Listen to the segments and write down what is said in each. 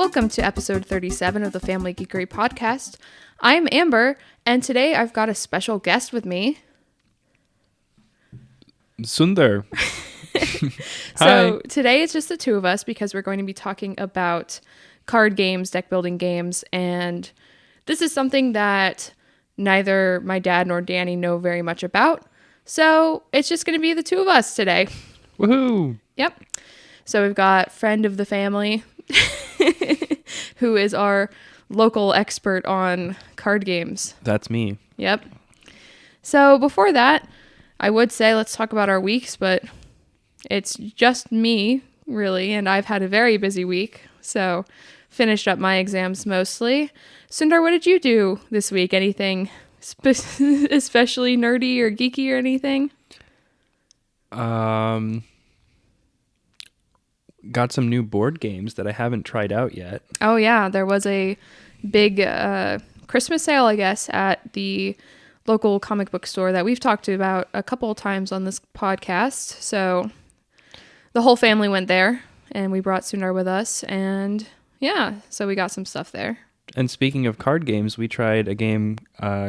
Welcome to episode 37 of the Family Geekery podcast. I'm Amber, and today I've got a special guest with me. Sundar. So today it's just the two of us because we're going to be talking about card games, deck building games, and this is something that neither my dad nor Danny know very much about. So it's just going to be the two of us today. Woohoo! Yep. So we've got friend of the family who is our local expert on card games. That's me. Yep. So before that, I would say let's talk about our weeks, but it's just me, really, and I've had a very busy week. So finished up my exams mostly. Sundar, what did you do this week? Anything especially nerdy or geeky or anything? Got some new board games that I haven't tried out yet. Oh, yeah. There was a big Christmas sale, I guess, at the local comic book store that we've talked about a couple of times on this podcast. So the whole family went there, and we brought Sundar with us. And yeah, so we got some stuff there. And speaking of card games, we tried a game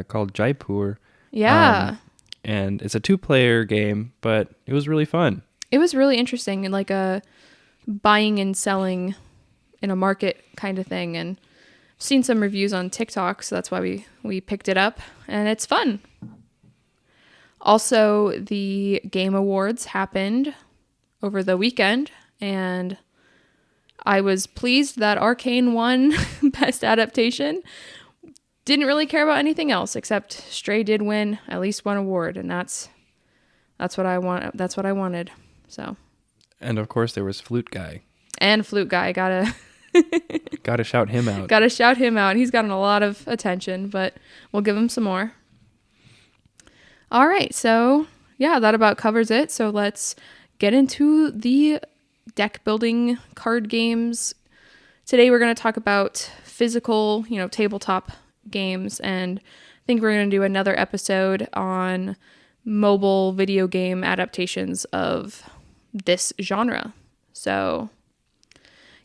called Jaipur. Yeah. And it's a 2-player game, but it was really fun. It was really interesting and like a buying and selling in a market kind of thing. And I've seen some reviews on TikTok, so that's why we picked it up. And it's fun. Also, the Game Awards happened over the weekend, and I was pleased that Arcane won Best Adaptation. Didn't really care about anything else except Stray did win at least one award, and that's what I want. That's what I wanted. So. And of course, there was Flute Guy. And Flute Guy, gotta shout him out. Gotta shout him out. He's gotten a lot of attention, but we'll give him some more. All right, so yeah, that about covers it. So let's get into the deck building card games. Today we're going to talk about physical, tabletop games, and I think we're going to do another episode on mobile video game adaptations of this genre. So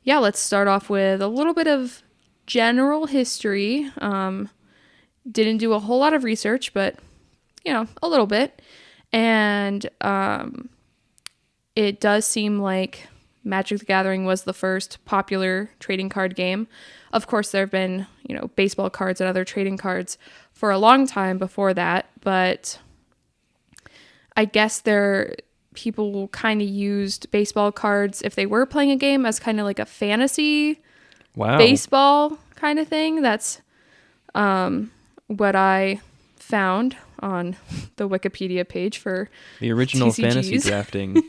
yeah, let's start off with a little bit of general history. Didn't do a whole lot of research, but a little bit. And it does seem like Magic the Gathering was the first popular trading card game. Of course, there have been, baseball cards and other trading cards for a long time before that, but I guess people kind of used baseball cards if they were playing a game as kind of like a fantasy baseball kind of thing. That's what I found on the Wikipedia page for the original TCGs. Fantasy drafting.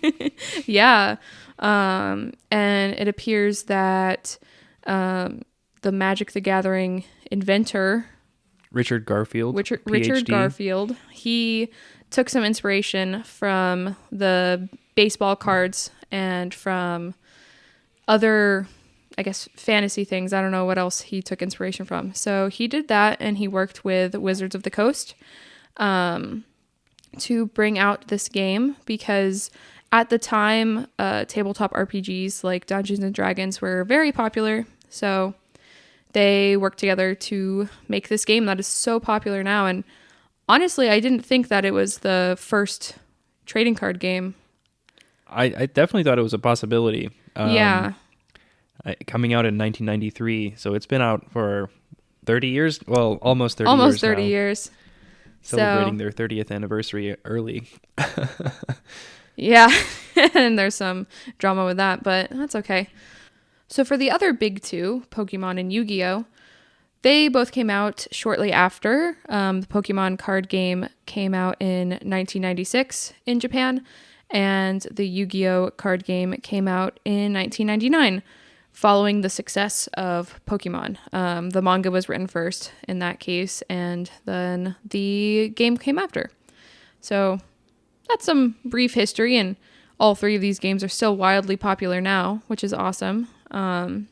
Yeah. And it appears that the Magic the Gathering inventor, Richard Garfield, he took some inspiration from the baseball cards and from other, I guess, fantasy things. I don't know what else he took inspiration from. So he did that, and he worked with Wizards of the Coast to bring out this game because at the time, tabletop RPGs like Dungeons and Dragons were very popular. So they worked together to make this game that is so popular now. And honestly, I didn't think that it was the first trading card game. I definitely thought it was a possibility. Yeah. Coming out in 1993, so it's been out for 30 years. Well, almost 30 years. Almost 30 years. Celebrating their 30th anniversary early. Yeah, and there's some drama with that, but that's okay. So for the other big two, Pokemon and Yu-Gi-Oh!, they both came out shortly after. The Pokemon card game came out in 1996 in Japan, and the Yu-Gi-Oh! Card game came out in 1999, following the success of Pokemon. The manga was written first in that case, and then the game came after. So that's some brief history, and all three of these games are still wildly popular now, which is awesome. And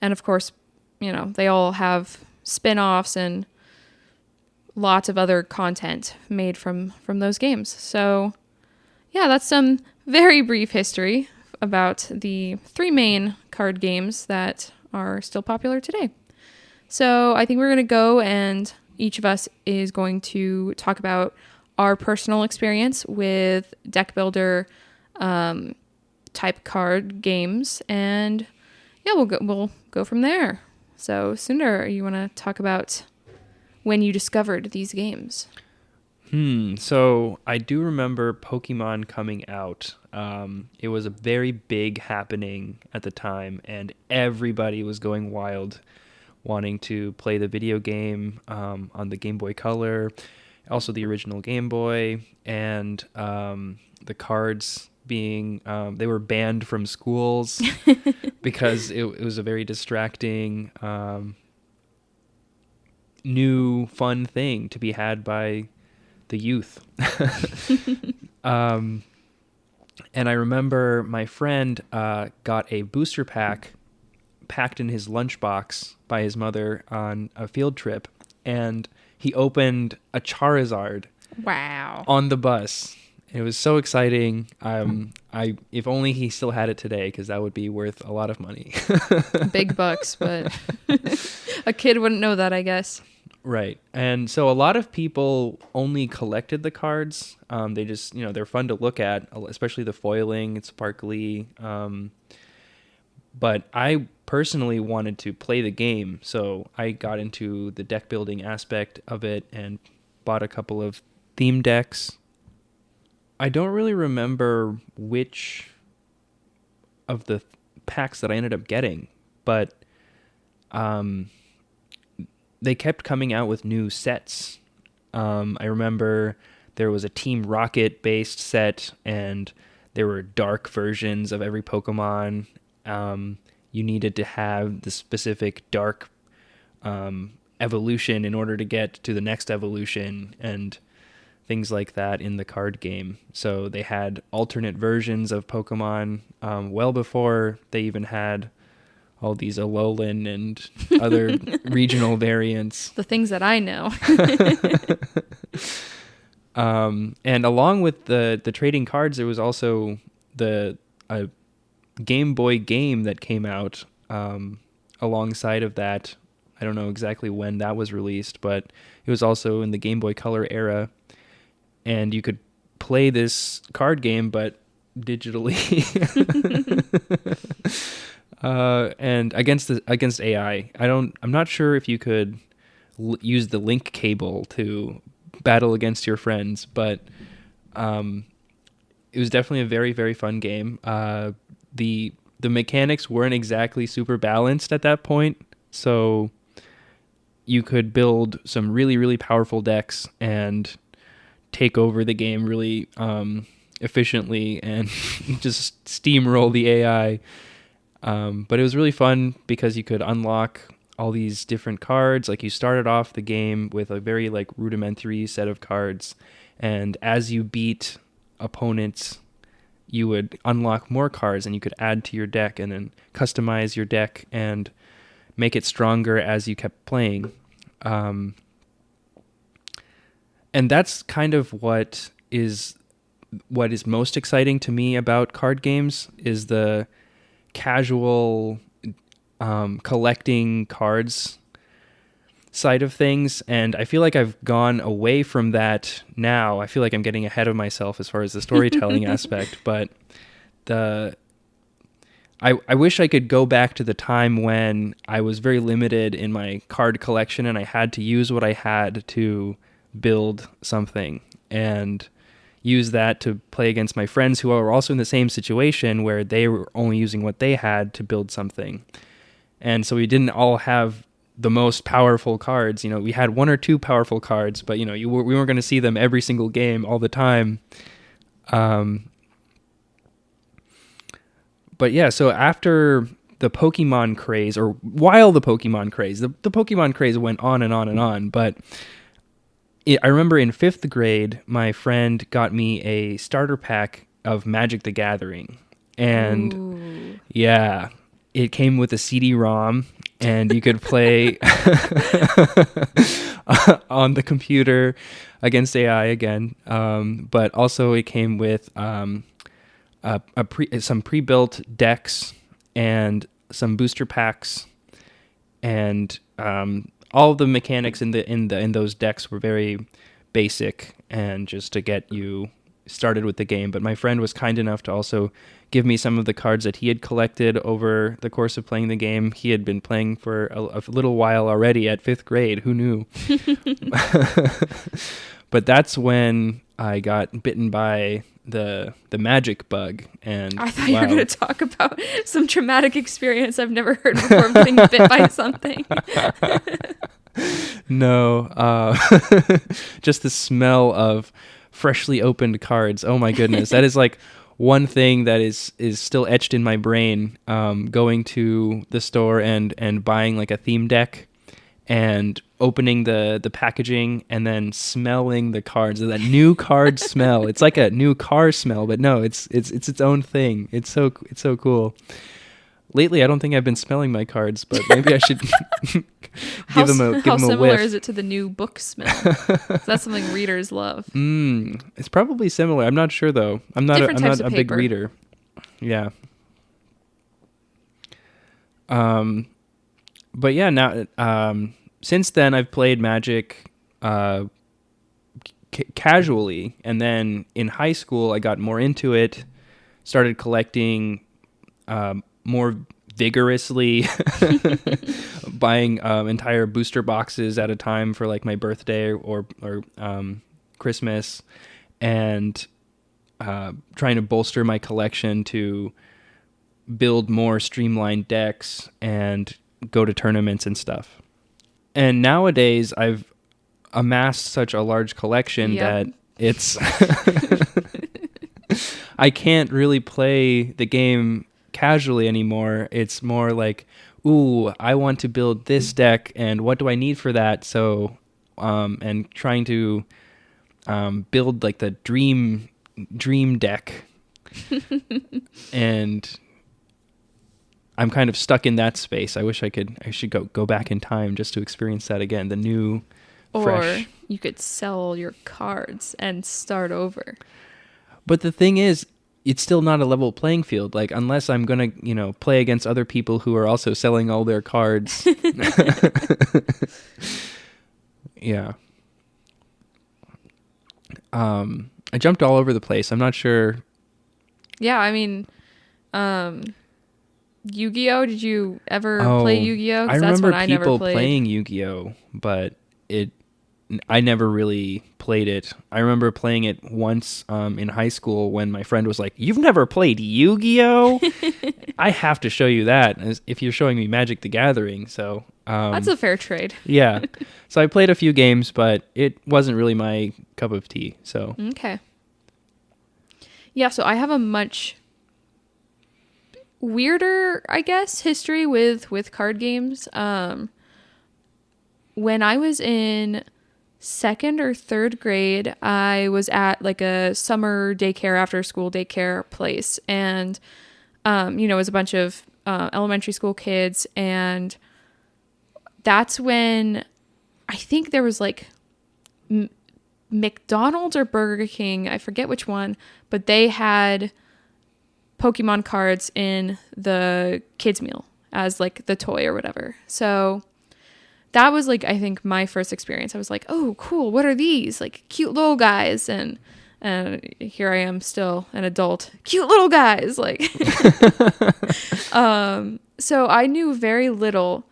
of course, they all have spin-offs and lots of other content made from those games. So yeah, that's some very brief history about the 3 main card games that are still popular today. So I think we're going to go, and each of us is going to talk about our personal experience with deck builder type card games, and yeah, we'll go from there. So Sundar, you want to talk about when you discovered these games? So I do remember Pokemon coming out. It was a very big happening at the time, and everybody was going wild, wanting to play the video game on the Game Boy Color, also the original Game Boy, and the cards being they were banned from schools because it was a very distracting, new, fun thing to be had by the youth. And I remember my friend got a booster pack packed in his lunchbox by his mother on a field trip, and he opened a Charizard. Wow. On the bus. It was so exciting. If only he still had it today, because that would be worth a lot of money. Big bucks, but a kid wouldn't know that, I guess. Right. And so a lot of people only collected the cards. They just, they're fun to look at, especially the foiling. It's sparkly. But I personally wanted to play the game, so I got into the deck building aspect of it and bought a couple of theme decks. I don't really remember which of the packs that I ended up getting, but they kept coming out with new sets. I remember there was a Team Rocket based set, and there were dark versions of every Pokemon. You needed to have the specific dark evolution in order to get to the next evolution, and things like that in the card game. So they had alternate versions of Pokemon well before they even had all these Alolan and other regional variants. The things that I know. And along with the trading cards, there was also a Game Boy game that came out alongside of that. I don't know exactly when that was released, but it was also in the Game Boy Color era. And you could play this card game, but digitally, and against AI. I'm not sure if you could use the link cable to battle against your friends, but it was definitely a very, very fun game. The mechanics weren't exactly super balanced at that point, so you could build some really, really powerful decks and take over the game really efficiently and just steamroll the AI. But it was really fun because you could unlock all these different cards. Like, you started off the game with a very rudimentary set of cards, and as you beat opponents, you would unlock more cards, and you could add to your deck and then customize your deck and make it stronger as you kept playing. And that's kind of what is most exciting to me about card games, is the casual collecting cards side of things. And I feel like I've gone away from that now. I feel like I'm getting ahead of myself as far as the storytelling aspect, but I wish I could go back to the time when I was very limited in my card collection and I had to use what I had to build something, and use that to play against my friends who are also in the same situation where they were only using what they had to build something. And so we didn't all have the most powerful cards. We had one or two powerful cards, but we weren't going to see them every single game all the time. But yeah, so after the Pokemon craze, or while the Pokemon craze, the Pokemon craze went on and on and on, but I remember in 5th grade, my friend got me a starter pack of Magic the Gathering. And Ooh. Yeah, it came with a CD-ROM, and you could play on the computer against AI again. But also it came with some pre-built decks and some booster packs, and all of the mechanics in those decks were very basic and just to get you started with the game. But my friend was kind enough to also give me some of the cards that he had collected over the course of playing the game. He had been playing for a little while already at 5th grade. Who knew? But that's when I got bitten by the magic bug. And I thought you were going to talk about some traumatic experience I've never heard before, being bit by something. No, just the smell of freshly opened cards. Oh my goodness. That is like one thing that is still etched in my brain, going to the store and buying like a theme deck and opening the packaging and then smelling the cards. That new card smell. It's like a new car smell, but no, it's its own thing. It's so cool. Lately, I don't think I've been smelling my cards, but maybe I should give them a whiff. How similar is it to the new book smell? That's something readers love. It's probably similar. I'm not sure though. I'm not a big reader. Yeah. But yeah, now since then I've played Magic casually, and then in high school I got more into it, started collecting more vigorously, buying entire booster boxes at a time for like my birthday or Christmas, and trying to bolster my collection to build more streamlined decks and go to tournaments and stuff. And nowadays I've amassed such a large collection that it's I can't really play the game casually anymore. It's more like, ooh, I want to build this deck, and what do I need for that? So, and trying to build like the dream deck, and I'm kind of stuck in that space. I wish I should go back in time just to experience that again. The new, fresh. Or you could sell your cards and start over. But the thing is, it's still not a level playing field. Like, unless I'm going to, play against other people who are also selling all their cards. Yeah. I jumped all over the place. I'm not sure. Yeah, I mean, Yu-Gi-Oh! Did you ever play Yu-Gi-Oh? I remember people playing Yu-Gi-Oh, but I never really played it. I remember playing it once in high school when my friend was like, "You've never played Yu-Gi-Oh?" I have to show you that if you're showing me Magic the Gathering. So that's a fair trade. Yeah. So I played a few games, but it wasn't really my cup of tea. So okay. Yeah, so I have a much weirder, I guess, history with card games. When I was in 2nd or 3rd grade, I was at like a summer daycare, after school daycare place. And, it was a bunch of elementary school kids. And that's when I think there was like McDonald's or Burger King, I forget which one, but they had Pokemon cards in the kids meal as like the toy or whatever. So that was like, I think, my first experience. I was like, oh, cool. What are these? Like cute little guys. And here I am still an adult. Cute little guys. Like, so I knew very little,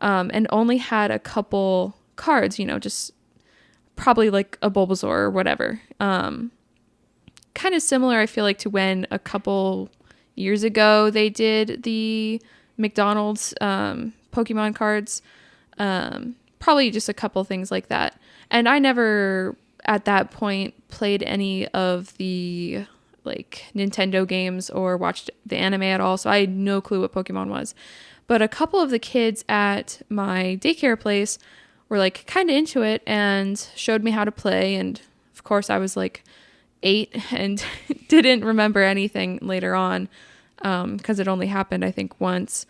and only had a couple cards, just probably like a Bulbasaur or whatever. Kind of similar, I feel like, to when a couple years ago they did the McDonald's Pokemon cards. Probably just a couple things like that. And I never at that point played any of the like Nintendo games or watched the anime at all, so I had no clue what Pokemon was. But a couple of the kids at my daycare place were like kind of into it and showed me how to play, and of course I was like 8 and didn't remember anything later on, because it only happened I think once.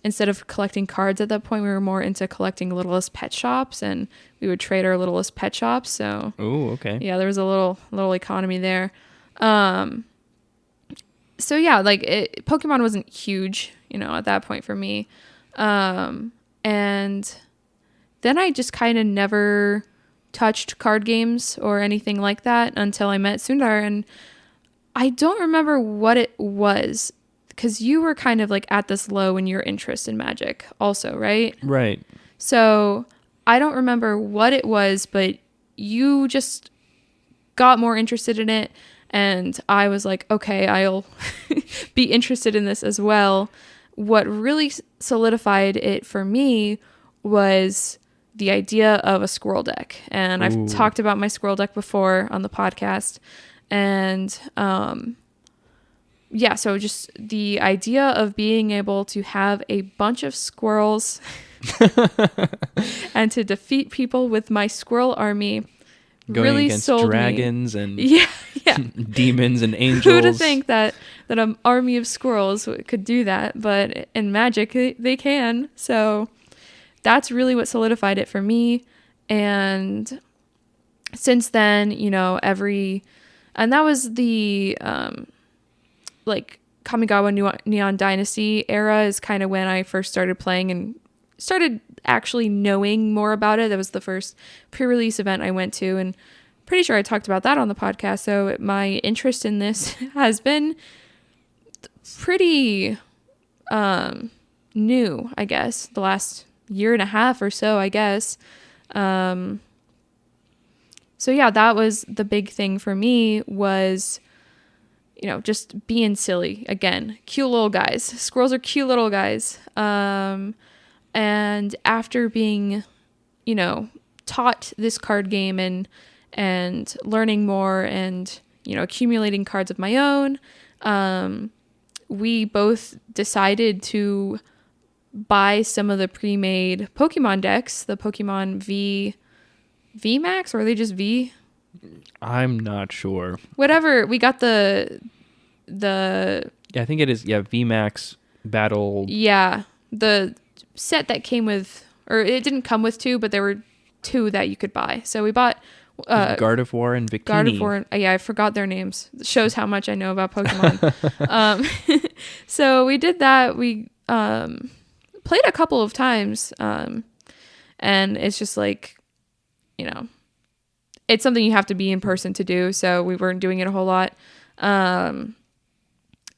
Instead of collecting cards at that point, we were more into collecting Littlest Pet Shops, and we would trade our Littlest Pet Shops. So, oh, okay, yeah, there was a little economy there. So yeah, like Pokemon wasn't huge, at that point for me. And then I just kind of never touched card games or anything like that until I met Sundar. And I don't remember what it was, because you were kind of like at this low in your interest in Magic also, right? Right. So I don't remember what it was, but you just got more interested in it. And I was like, okay, I'll be interested in this as well. What really solidified it for me was the idea of a squirrel deck. And I've talked about my squirrel deck before on the podcast. And yeah, so just the idea of being able to have a bunch of squirrels and to defeat people with my squirrel army Going really against sold dragons me. and Yeah. demons and angels. Who'd have think that an army of squirrels could do that? But in Magic, they can. So that's really what solidified it for me. And since then, and that was the like Kamigawa Neon Dynasty era is kind of when I first started playing and started actually knowing more about it. That was the first pre-release event I went to, and pretty sure I talked about that on the podcast. So my interest in this has been pretty new, I guess, the last year and a half or so, I guess. So yeah, that was the big thing for me was, just being silly. Again, cute little guys. Squirrels are cute little guys. And after being, taught this card game and learning more and, accumulating cards of my own, we both decided to buy some of the pre-made Pokemon decks, the Pokemon V Max, or are they just V? I'm not sure. Whatever. We got the Yeah, I think it is. Yeah, VMAX Battle. Yeah, the set that came with, or it didn't come with two, but there were two that you could buy. So we bought Gardevoir and Bikini. Gardevoir. Yeah, I forgot their names. It shows how much I know about Pokemon. So we did that. We played a couple of times, and it's just like, it's something you have to be in person to do. So we weren't doing it a whole lot.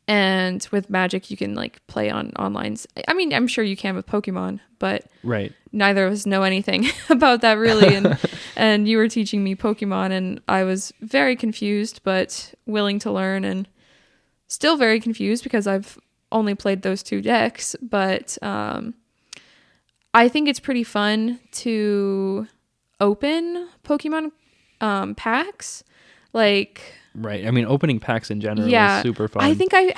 And with Magic, you can like play on online. I mean, I'm sure you can with Pokemon, but right. Neither of us know anything about that really. And you were teaching me Pokemon, and I was very confused, but willing to learn, and still very confused because I've only played those two decks. But I think it's pretty fun to open Pokemon packs. Like, right. I mean, opening packs in general is super fun. I think I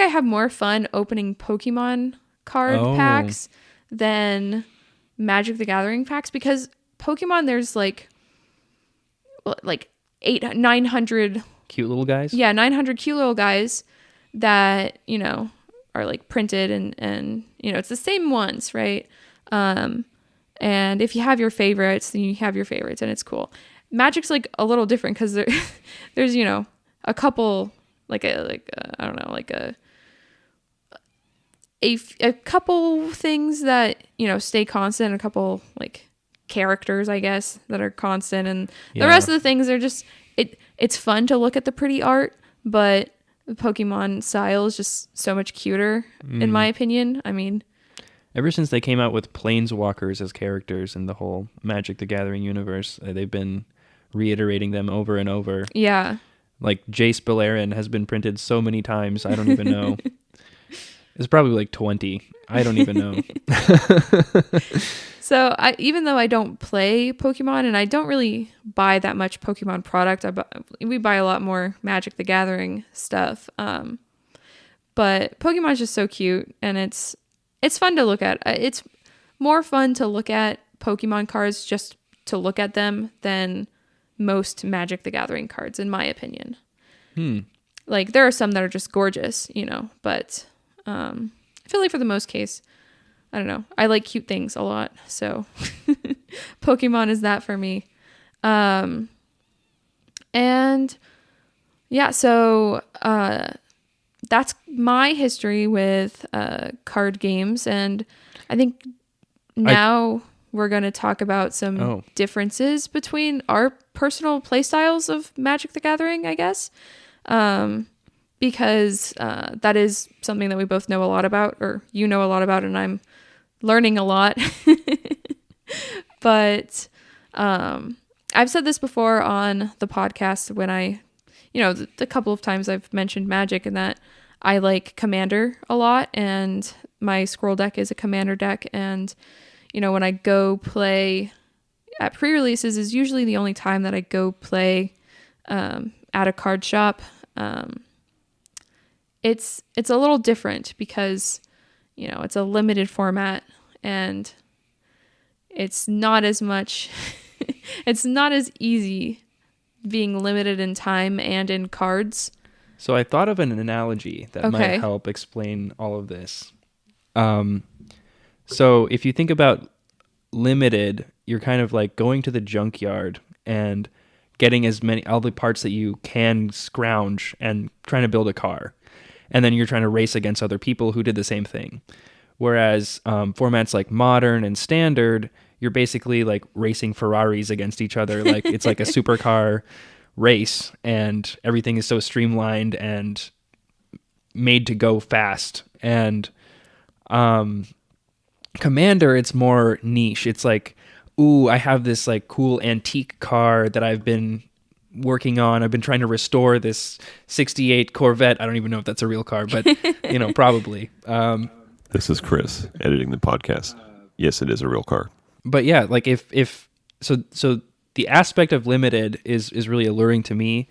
have more fun opening Pokemon card packs than Magic the Gathering packs, because Pokemon, there's like 900 cute little guys. Yeah, 900 cute little guys that, are like printed and it's the same ones, right? And if you have your favorites, then you have your favorites, and it's cool. Magic's like a little different because there's a couple a couple things that stay constant, a couple like characters, I guess, that are constant, and the rest of the things are just it's fun to look at the pretty art, but the Pokemon style is just so much cuter in my opinion. I mean, ever since they came out with Planeswalkers as characters in the whole Magic the Gathering universe, they've been reiterating them over and over. Yeah. Like Jace Beleren has been printed so many times, I don't even know. It's probably like 20. I don't even know. So even though I don't play Pokemon and I don't really buy that much Pokemon product, we buy a lot more Magic the Gathering stuff. But Pokemon's just so cute, and it's fun to look at. It's more fun to look at Pokemon cards just to look at them than most Magic the Gathering cards, in my opinion. Like, there are some that are just gorgeous, but I feel like for the most case, I don't know, I like cute things a lot, so Pokemon is that for me. And yeah, so that's my history with card games. And I think now we're going to talk about some differences between our personal playstyles of Magic the Gathering, I guess. Because that is something that we both know a lot about, or you know a lot about, and I'm learning a lot. But I've said this before on the podcast when the couple of times I've mentioned Magic, and that I like Commander a lot, and my scroll deck is a Commander deck. And, when I go play at pre-releases is usually the only time that I go play at a card shop. It's a little different because, it's a limited format, and it's not as much, it's not as easy being limited in time and in cards. So I thought of an analogy that might help explain all of this. So if you think about limited, you're kind of like going to the junkyard and getting all the parts that you can scrounge and trying to build a car. And then you're trying to race against other people who did the same thing. Whereas formats like Modern and Standard, you're basically like racing Ferraris against each other. Like it's like a supercar race, and everything is so streamlined and made to go fast. And Commander, it's more niche. It's like, ooh, I have this like cool antique car that I've been working on. I've been trying to restore this 68 Corvette. I don't even know if that's a real car, but probably. This is Chris editing the podcast. Yes, it is a real car. But yeah, like if so the aspect of limited is really alluring to me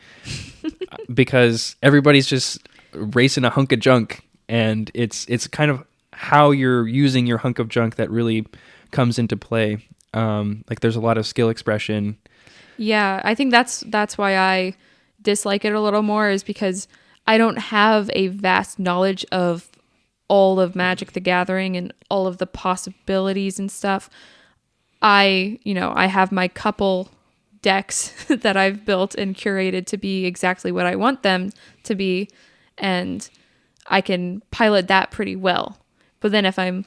because everybody's just racing a hunk of junk, and it's kind of how you're using your hunk of junk that really comes into play. Like there's a lot of skill expression. Yeah, I think that's why I dislike it a little more, is because I don't have a vast knowledge of all of Magic the Gathering and all of the possibilities and stuff. I have my couple decks that I've built and curated to be exactly what I want them to be, and I can pilot that pretty well. But then if I'm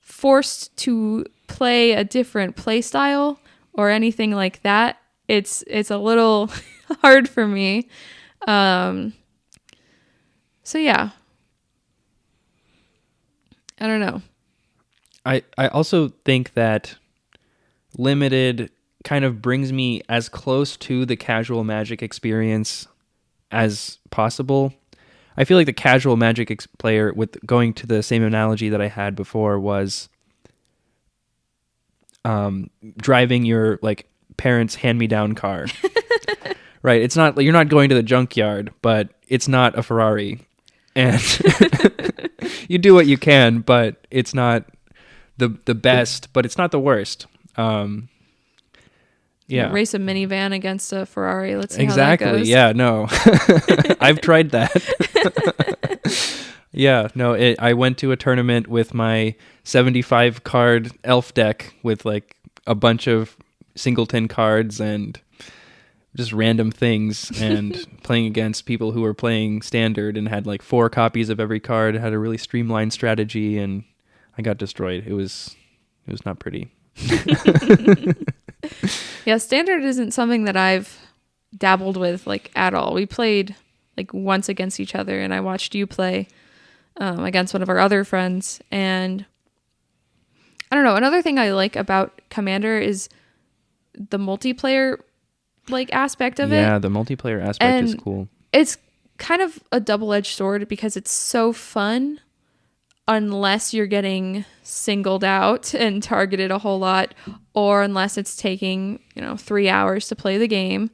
forced to play a different play style or anything like that, it's a little hard for me. So yeah. I don't know. I also think that limited kind of brings me as close to the casual Magic experience as possible. I feel like the casual Magic player, with going to the same analogy that I had before, was driving your like parents' hand-me-down car. Right? It's not, you're not going to the junkyard, but it's not a Ferrari. And you do what you can, but it's not the best, but it's not the worst. Yeah. Race a minivan against a Ferrari. Let's see exactly. how that goes. Yeah, no. I've tried that. Yeah, no, I went to a tournament with my 75 card elf deck with like a bunch of singleton cards and just random things, and playing against people who were playing standard and had like 4 copies of every card, had a really streamlined strategy, and I got destroyed. It was not pretty. Yeah, standard isn't something that I've dabbled with like at all. We played like once against each other, and I watched you play against one of our other friends. And I don't know, another thing I like about Commander is the multiplayer like aspect of it. Yeah, the multiplayer aspect is cool. It's kind of a double-edged sword because it's so fun unless you're getting singled out and targeted a whole lot, or unless it's taking 3 hours to play the game,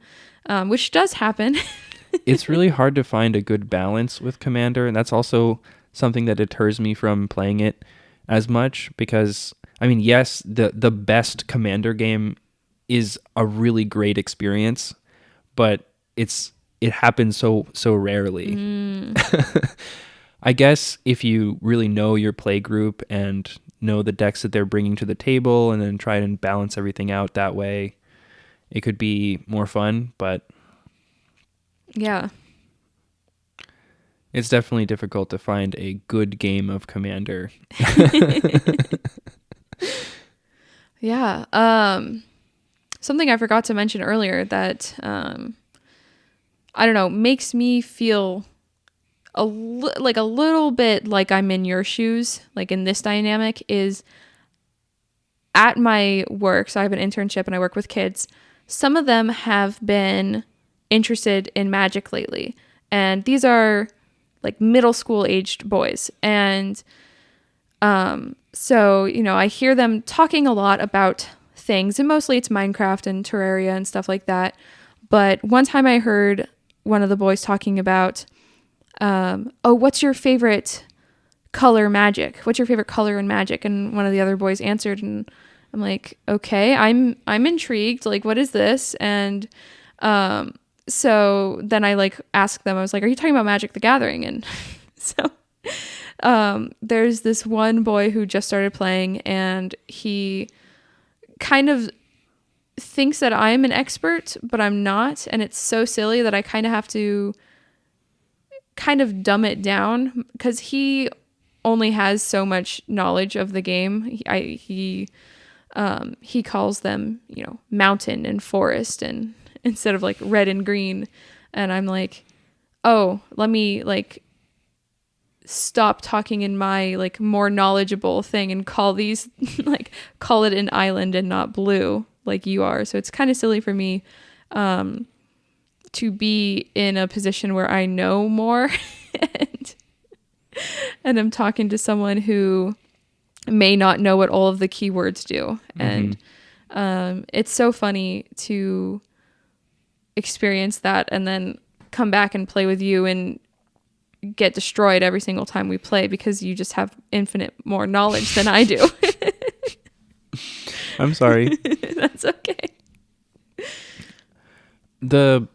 which does happen. It's really hard to find a good balance with Commander, and that's also something that deters me from playing it as much, because I mean, yes, the best Commander game is a really great experience, but it happens so rarely. I guess if you really know your play group and know the decks that they're bringing to the table, and then try and balance everything out that way, it could be more fun. But yeah, It's definitely difficult to find a good game of Commander. Yeah. Something I forgot to mention earlier that I don't know, makes me feel like a little bit like I'm in your shoes, like in this dynamic, is at my work. So I have an internship and I work with kids. Some of them have been interested in Magic lately, and these are like middle school aged boys. And so, you know, I hear them talking a lot about things, and mostly it's Minecraft and Terraria and stuff like that. But one time I heard one of the boys talking about, oh, what's your favorite color Magic? What's your favorite color in Magic? And one of the other boys answered, and I'm like, okay, I'm intrigued. Like, what is this? And so then I like asked them, I was like, are you talking about Magic the Gathering? And so there's this one boy who just started playing, and he kind of thinks that I'm an expert, but I'm not. And it's so silly that I kind of have to kind of dumb it down because he only has so much knowledge of the game. He calls them, you know, mountain and forest, and instead of like red and green. And I'm like, oh, let me like stop talking in my like more knowledgeable thing and call these like call it an island and not blue like you are. So it's kind of silly for me to be in a position where I know more and I'm talking to someone who may not know what all of the keywords do. Mm-hmm. And it's so funny to experience that and then come back and play with you and get destroyed every single time we play because you just have infinite more knowledge than I do. I'm sorry. That's okay. The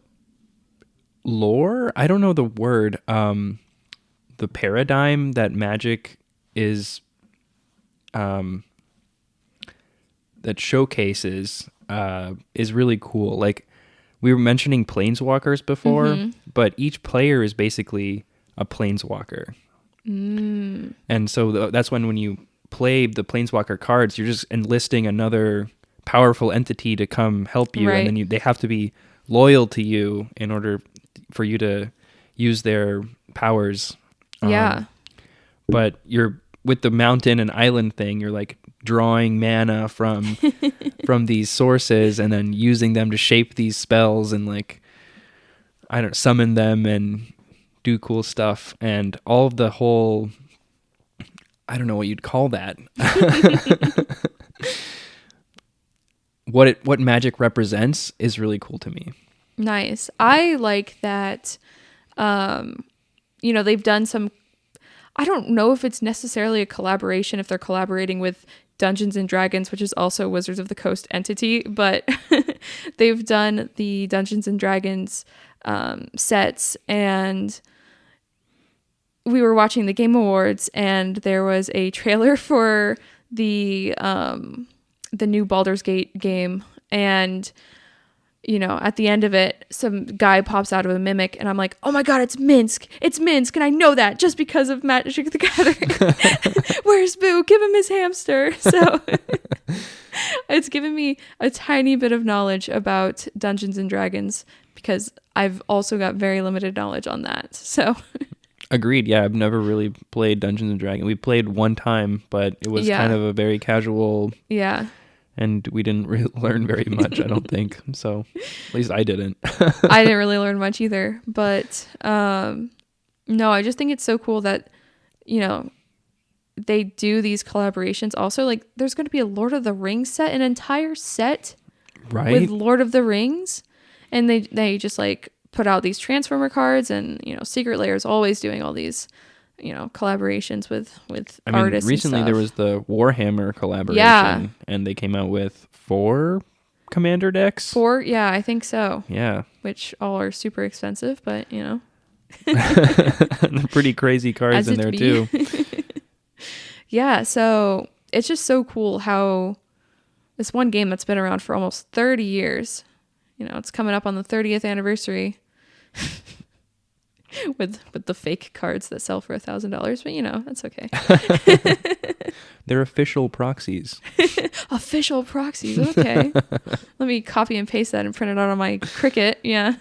lore, I don't know the word, the paradigm that Magic is that showcases is really cool. Like we were mentioning planeswalkers before, but each player is basically a planeswalker. And so that's when you play the planeswalker cards, you're just enlisting another powerful entity to come help you, right. and then they have to be loyal to you in order for you to use their powers. Yeah. But you're with the mountain and island thing, you're like drawing mana from these sources and then using them to shape these spells and like summon them and do cool stuff, and all of the whole, I don't know what you'd call that. What Magic represents is really cool to me. Nice. I like that, you know, they've done some, I don't know if it's necessarily a collaboration, if they're collaborating with Dungeons and Dragons, which is also Wizards of the Coast entity, but they've done the Dungeons and Dragons sets, and we were watching the Game Awards, and there was a trailer for the new Baldur's Gate game, and you know, at the end of it, some guy pops out of a mimic, and I'm like, oh my god, it's Minsk, and I know that just because of Magic the Gathering. Where's Boo? Give him his hamster. So it's given me a tiny bit of knowledge about Dungeons and Dragons because I've also got very limited knowledge on that. So agreed. Yeah, I've never really played Dungeons and Dragons. We played one time, but it was kind of a very casual. Yeah. And we didn't really learn very much, I don't think. So at least I didn't. I didn't really learn much either. But no, I just think it's so cool that, you know, they do these collaborations. Also, like, there's going to be a Lord of the Rings set, an entire set with Lord of the Rings. And they just, like, put out these Transformer cards. And, you know, Secret Lair is always doing all these, you know, collaborations with artists. Recently and there was the Warhammer collaboration, yeah, and they came out with 4 commander decks. 4, yeah, I think so. Yeah, which all are super expensive, but you know, pretty crazy cards in there too. Yeah, so it's just so cool how this one game that's been around for almost 30 years, you know, it's coming up on the 30th anniversary. with the fake cards that sell for $1,000, but you know, that's okay. They're official proxies. Official proxies, okay. Let me copy and paste that and print it out on my Cricut. Yeah.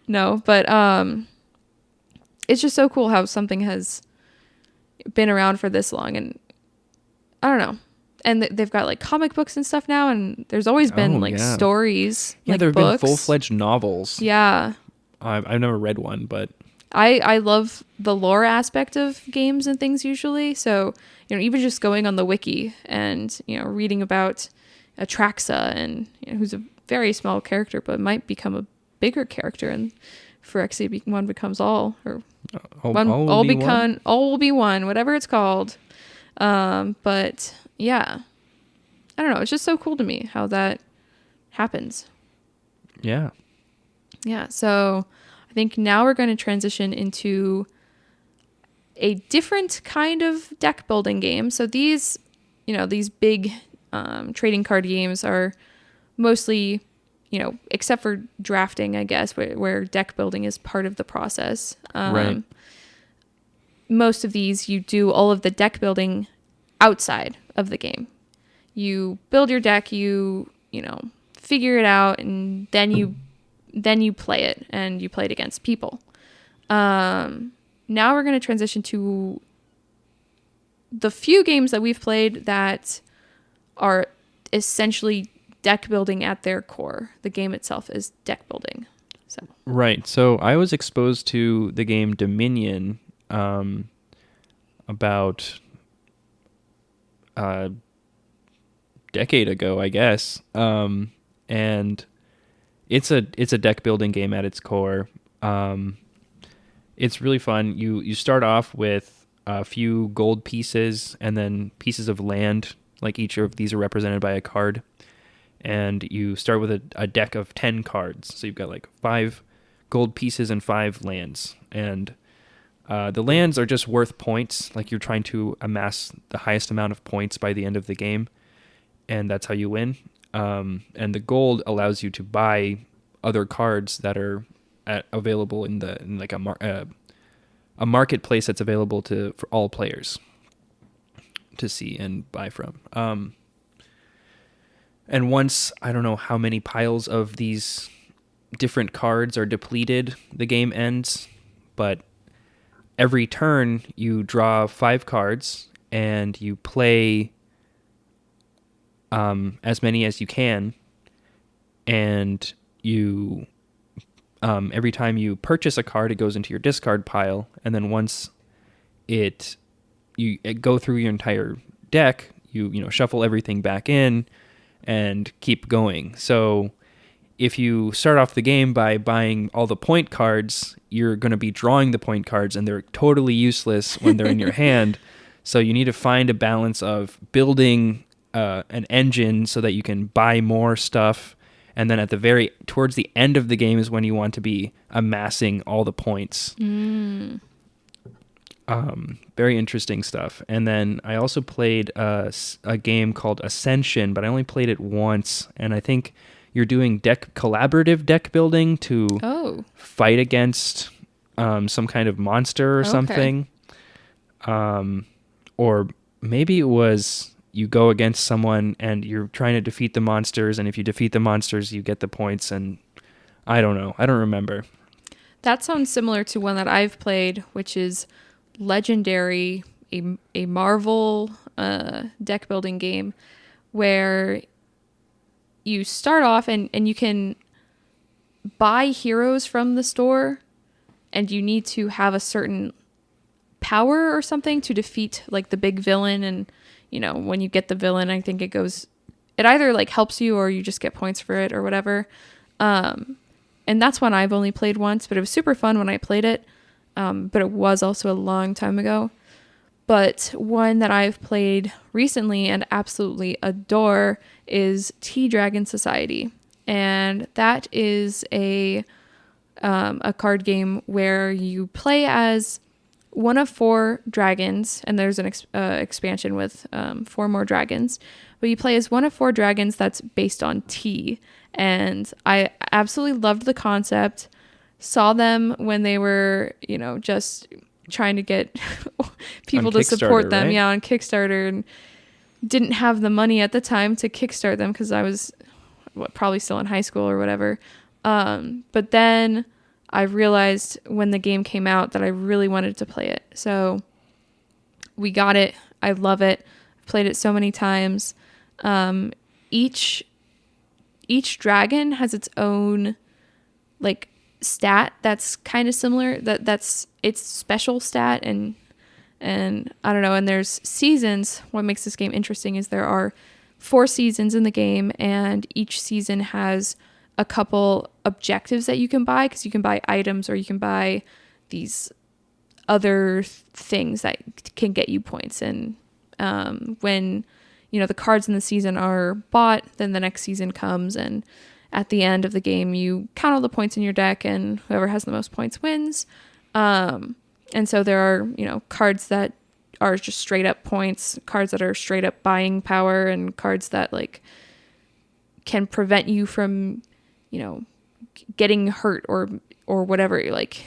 No, but it's just so cool how something has been around for this long, and I don't know. And they've got like comic books and stuff now, and there's always been stories. Yeah, like there have books. been full-fledged novels. Yeah. I've never read one, but I love the lore aspect of games and things usually. So, you know, even just going on the wiki and, you know, reading about Atraxa and, you know, who's a very small character, but might become a bigger character, and Phyrexia one becomes all, or all will be one, whatever it's called. But yeah, I don't know. It's just so cool to me how that happens. Yeah. Yeah. So I think now we're going to transition into a different kind of deck building game. So these, you know, these big trading card games are mostly, you know, except for drafting, I guess, where deck building is part of the process. Right. Most of these, you do all of the deck building outside of the game. You build your deck, you know, figure it out, and then you play it, and you play it against people. Now we're going to transition to the few games that we've played that are essentially deck building at their core. The game itself is deck building. So Right. So I was exposed to the game Dominion about a decade ago, I guess. And it's a deck building game at its core. It's really fun. You start off with a few gold pieces and then pieces of land. Like each of these are represented by a card. And you start with a deck of 10 cards. So you've got like 5 gold pieces and 5 lands. And the lands are just worth points. Like you're trying to amass the highest amount of points by the end of the game. And that's how you win. And the gold allows you to buy other cards that are available in like a marketplace that's available for all players to see and buy from. And once, I don't know how many piles of these different cards are depleted, the game ends. But every turn, you draw 5 cards, and you play as many as you can. And you, every time you purchase a card, it goes into your discard pile. And then once it go through your entire deck, you shuffle everything back in and keep going. So if you start off the game by buying all the point cards, you're going to be drawing the point cards, and they're totally useless when they're in your hand. So you need to find a balance of building an engine so that you can buy more stuff. And then towards the end of the game is when you want to be amassing all the points. Very interesting stuff. And then I also played a game called Ascension, but I only played it once. And I think you're doing collaborative deck building to fight against some kind of monster or something. Or maybe it was you go against someone and you're trying to defeat the monsters, and if you defeat the monsters, you get the points, and I don't know. I don't remember. That sounds similar to one that I've played, which is Legendary, a Marvel deck building game where you start off and you can buy heroes from the store, and you need to have a certain power or something to defeat like the big villain. And when you get the villain, I think it either like helps you or you just get points for it or whatever. And that's one I've only played once, but it was super fun when I played it. But it was also a long time ago. But one that I've played recently and absolutely adore is T-Dragon Society. And that is a card game where you play as one of 4 dragons, and there's an expansion with 4 more dragons. But you play as one of 4 dragons that's based on tea. And I absolutely loved the concept. saw them when they were, just trying to get people On to support Kickstarter, them. right? Yeah, on Kickstarter, and didn't have the money at the time to kickstart them because I was probably still in high school or whatever. But then I realized when the game came out that I really wanted to play it. So we got it. I love it. I've played it so many times. Each dragon has its own like stat that's kind of similar. That's its special stat, and I don't know. And there's seasons. What makes this game interesting is there are 4 seasons in the game, and each season has a couple objectives that you can buy, because you can buy items or you can buy these other things that can get you points. And when the cards in the season are bought, then the next season comes, and at the end of the game you count all the points in your deck, and whoever has the most points wins. And so there are cards that are just straight up points, cards that are straight up buying power, and cards that like can prevent you from getting hurt or whatever, like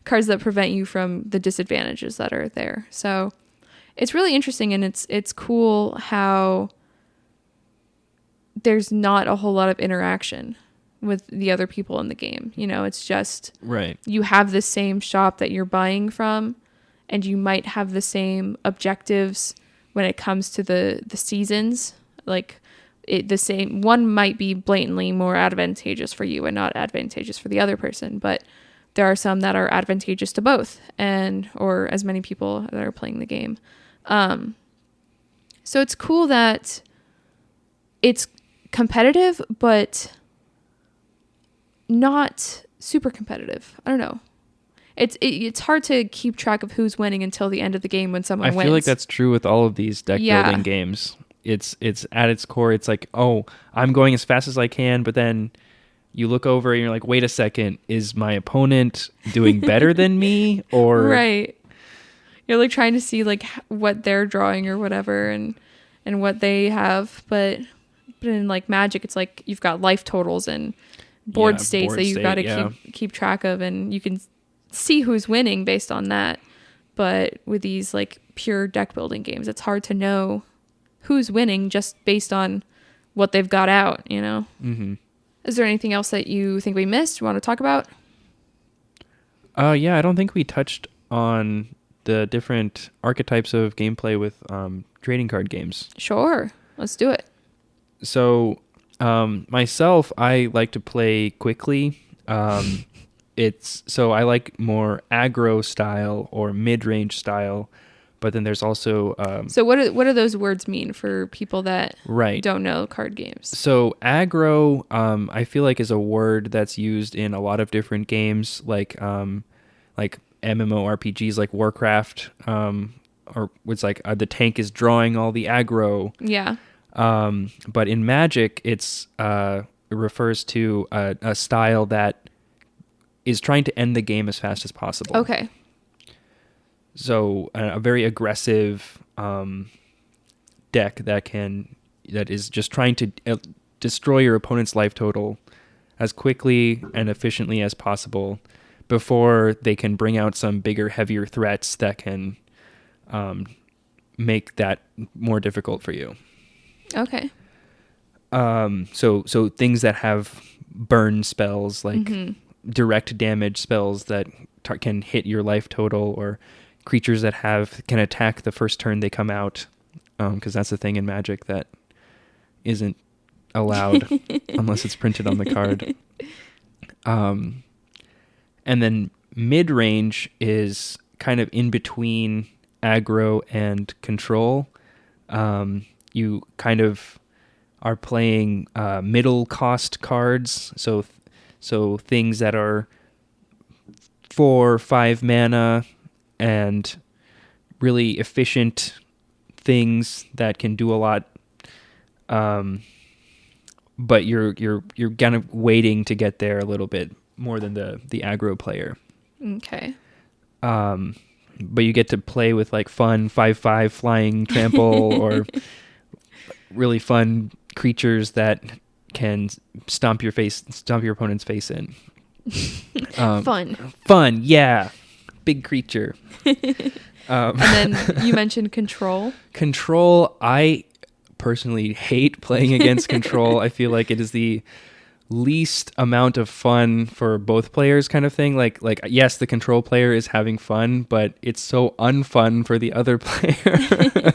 cards that prevent you from the disadvantages that are there. So it's really interesting, and it's cool how there's not a whole lot of interaction with the other people in the game. It's just Right. you have the same shop that you're buying from, and you might have the same objectives when it comes to the seasons. Like the same one might be blatantly more advantageous for you and not advantageous for the other person, but there are some that are advantageous to both, or as many people that are playing the game. So it's cool that it's competitive, but not super competitive. I don't know. It's hard to keep track of who's winning until the end of the game when someone wins. I feel like that's true with all of these deck Yeah. building games. It's at its core, it's like, oh, I'm going as fast as I can, but then you look over and you're like, wait a second, is my opponent doing better than me? Or right. You're like trying to see like what they're drawing or whatever, and what they have, but in like Magic, it's like you've got life totals and board states that you've got to keep track of, and you can see who's winning based on that. But with these like pure deck building games, it's hard to know who's winning just based on what they've got out, Mm-hmm. Is there anything else that you think we missed, you want to talk about? Yeah, I don't think we touched on the different archetypes of gameplay with trading card games. Sure, let's do it. So myself, I like to play quickly. So I like more aggro style or mid-range style, but then there's also so what do those words mean for people that right. don't know card games? So aggro, I feel like is a word that's used in a lot of different games, like MMORPGs like Warcraft, or it's like the tank is drawing all the aggro. Yeah. But in Magic, it refers to a style that is trying to end the game as fast as possible. Okay. So a very aggressive deck that is just trying to destroy your opponent's life total as quickly and efficiently as possible before they can bring out some bigger, heavier threats that can make that more difficult for you. Okay. So things that have burn spells, like direct damage spells that can hit your life total, or creatures that can attack the first turn they come out, because that's the thing in Magic that isn't allowed unless it's printed on the card. And then mid-range is kind of in between aggro and control. You kind of are playing middle cost cards, so things that are 4-5 mana and really efficient things that can do a lot. But you're kind of waiting to get there a little bit more than the aggro player. Okay. But you get to play with like fun 5/5 flying trample or really fun creatures that can stomp your opponent's face in. Fun. Yeah. Big creature. And then you mentioned Control. Control, I personally hate playing against Control. I feel like it is the least amount of fun for both players kind of thing. Like yes, the Control player is having fun, but it's so unfun for the other player.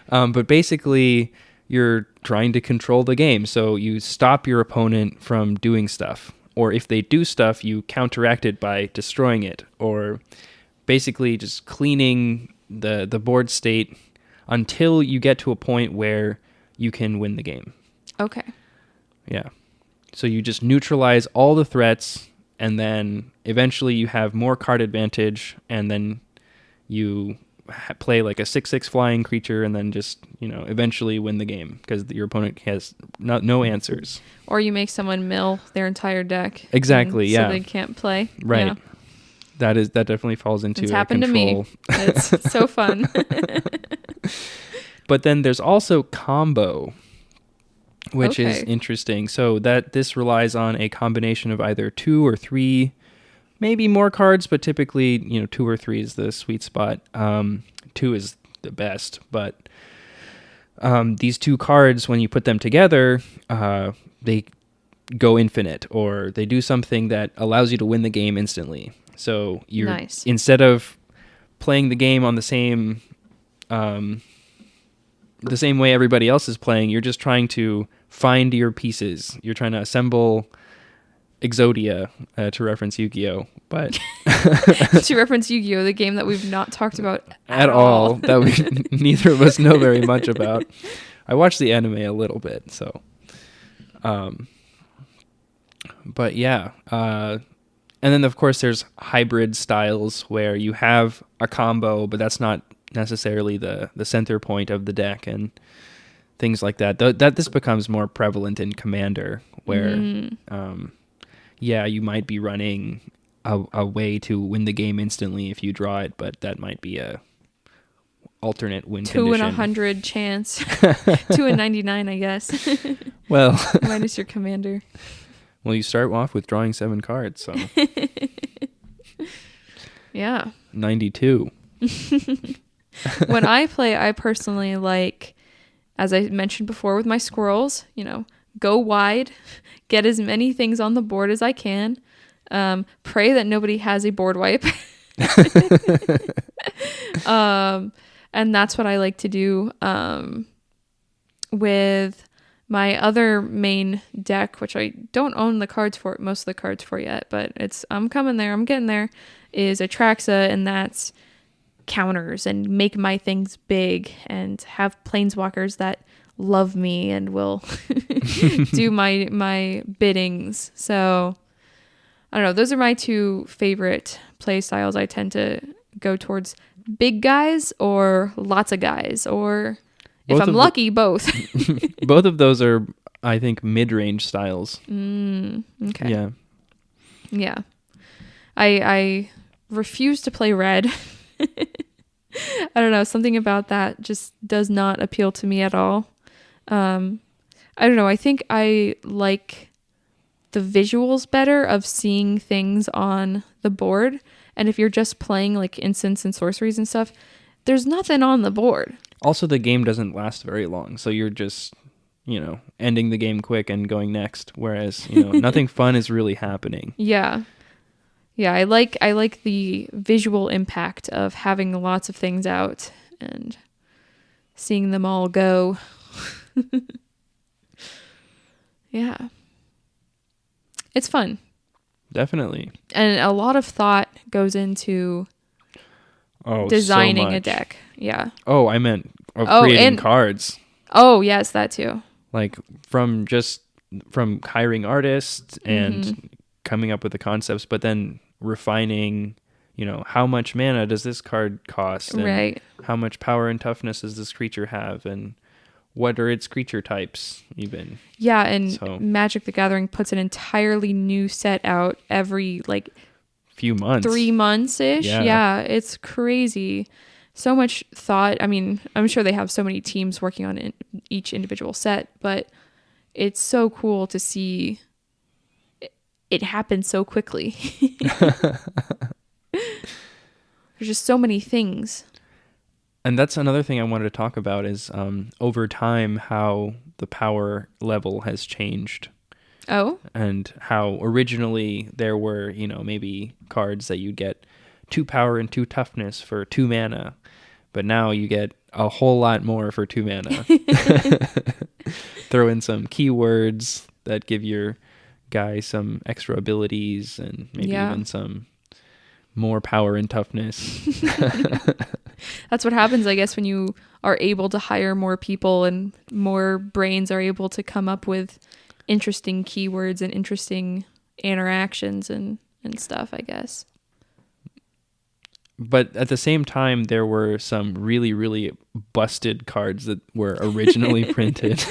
But basically, you're trying to control the game. So you stop your opponent from doing stuff. Or if they do stuff, you counteract it by destroying it. Or basically just cleaning the board state until you get to a point where you can win the game. Okay. Yeah. So you just neutralize all the threats, and then eventually you have more card advantage, and then you play like a 6/6 flying creature, and then just, eventually win the game because your opponent has no answers. Or you make someone mill their entire deck. Exactly, yeah. So they can't play. Right. Yeah. That definitely falls into It's happened Control. to me. It's so fun. But then there's also Combo, which is Okay. interesting. So this relies on a combination of either 2 or 3, maybe more cards, but typically, 2 or 3 is the sweet spot. 2 is the best, but these 2 cards, when you put them together, they go infinite, or they do something that allows you to win the game instantly. So you're Nice. Instead of playing the game on the same way everybody else is playing, you're just trying to find your pieces. You're trying to assemble Exodia, to reference Yu-Gi-Oh! But To reference Yu-Gi-Oh!, the game that we've not talked about at all, that we neither of us know very much about. I watched the anime a little bit, so. But yeah, and then of course there's hybrid styles where you have a combo, but that's not necessarily the center point of the deck, and things like that. This becomes more prevalent in Commander, where you might be running a way to win the game instantly if you draw it, but that might be a alternate win 2 condition. in 100 chance. 2 in 99, I guess. Well, minus your commander. Well, you start off with drawing 7 cards, so Yeah. 92. When I play, I personally like, as I mentioned before with my squirrels, go wide, get as many things on the board as I can, pray that nobody has a board wipe. And that's what I like to do with my other main deck, which I don't own most of the cards for yet, but I'm coming there, I'm getting there, is Atraxa, and that's counters and make my things big and have planeswalkers that love me and will do my biddings. So I don't know, those are my 2 favorite play styles. I tend to go towards big guys or lots of guys, or if I'm lucky, both. Both of those are, I think, mid-range styles. Okay. Yeah. Yeah. I refuse to play red. I don't know, something about that just does not appeal to me at all. I don't know, I think I like the visuals better of seeing things on the board. And if you're just playing like instants and sorceries and stuff, there's nothing on the board. Also, the game doesn't last very long, so you're just, ending the game quick and going next, whereas, nothing fun is really happening. Yeah. Yeah, I like the visual impact of having lots of things out and seeing them all go. Yeah. It's fun. Definitely. And a lot of thought goes into designing a deck. Yeah. Oh, I meant creating cards. Oh, yes, that too. Like from hiring artists and coming up with the concepts, but then refining, how much mana does this card cost? And right. How much power and toughness does this creature have? And what are its creature types even? Yeah, and Magic the Gathering puts an entirely new set out every few months. 3 months-ish. Yeah, it's crazy. So much thought. I mean, I'm sure they have so many teams working on each individual set, but it's so cool to see it happened so quickly. There's just so many things. And that's another thing I wanted to talk about is over time how the power level has changed. Oh? And how originally there were, maybe cards that you'd get 2 power and 2 toughness for 2 mana. But now you get a whole lot more for 2 mana. Throw in some keywords that give your guy some extra abilities and maybe even some more power and toughness. That's what happens, I guess, when you are able to hire more people and more brains are able to come up with interesting keywords and interesting interactions and stuff, I guess. But at the same time, there were some really, really busted cards that were originally printed.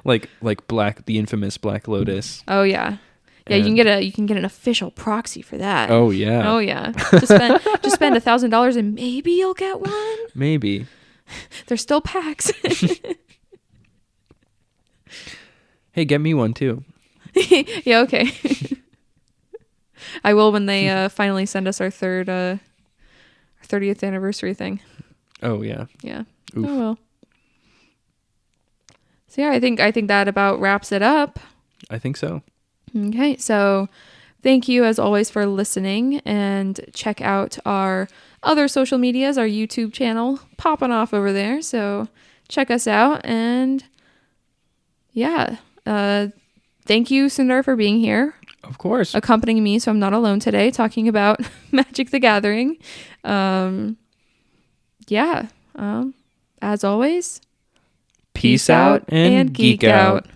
like the infamous Black Lotus. Oh yeah. Yeah, you can get an official proxy for that. Oh yeah. Oh yeah. Just spend $1,000 and maybe you'll get one. Maybe. There's still packs. Hey, get me one too. Yeah, okay. I will when they finally send us our 30th anniversary thing. Oh yeah. Yeah. Oof. Oh well. So yeah, I think that about wraps it up. I think so. Okay, so thank you as always for listening, and check out our other social medias, our YouTube channel popping off over there. So check us out, and yeah, thank you, Sundar, for being here. Of course. Accompanying me, so I'm not alone today talking about Magic the Gathering. As always, peace out and geek out.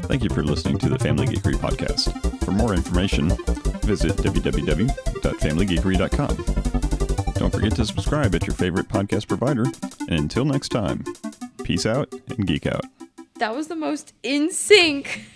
Thank you for listening to the Family Geekery podcast. For more information, visit www.familygeekery.com. Don't forget to subscribe at your favorite podcast provider. And until next time, peace out and geek out. That was the most in sync.